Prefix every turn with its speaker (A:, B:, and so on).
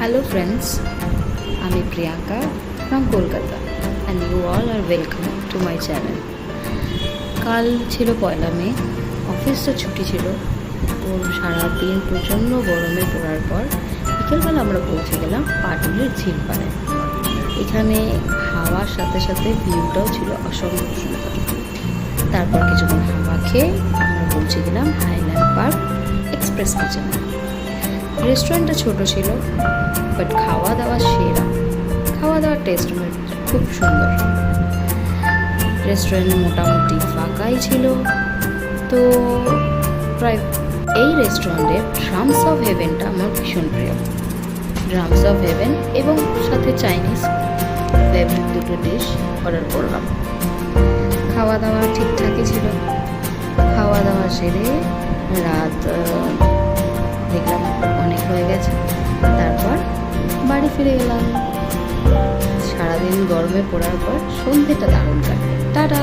A: Hello friends, I'm Priyanka from Kolkata and you all are welcome to my channel. কাল ছিল পয়লা মে, অফিসটা ছুটি ছিল, তো সারাদিন প্রচণ্ড গরমে পড়ার পর বিকেলবেলা আমরা পৌঁছে গেলাম পাটুলির ঝিলপাড়ায়। এখানে হাওয়ার সাথে সাথে ভিউটাও ছিল অসম্ভব সুন্দর। তারপর কিছুক্ষণ হাওয়া খেয়ে আমরা পৌঁছে গেলাম হাইল্যান্ড পার্ক এক্সপ্রেস কিচেনে। রেস্টুরেন্টটা ছোট ছিল, বাট খাওয়া দাওয়া সেরা, খাওয়া দাওয়ার টেস্ট খুব সুন্দর। রেস্টুরেন্ট মোটামুটি ফাঁকাই ছিল। তো প্রায় এই রেস্টুরেন্টের ড্রামস অফ হেভেনটা আমার ভীষণ প্রিয়। ড্রামস অফ হেভেন এবং সাথে চাইনিজ ফেভারিট দুটো ডিশ অর্ডার করলাম। খাওয়া দাওয়া ঠিকঠাকই ছিল। খাওয়া দাওয়া সেরে রাত দেখলাম অনেক হয়ে গেছে, তারপর বাড়ি ফিরে গেলাম। সারাদিন গরমে পড়ার পর সন্ধ্যেটা দারুণ কাটে। টাটা।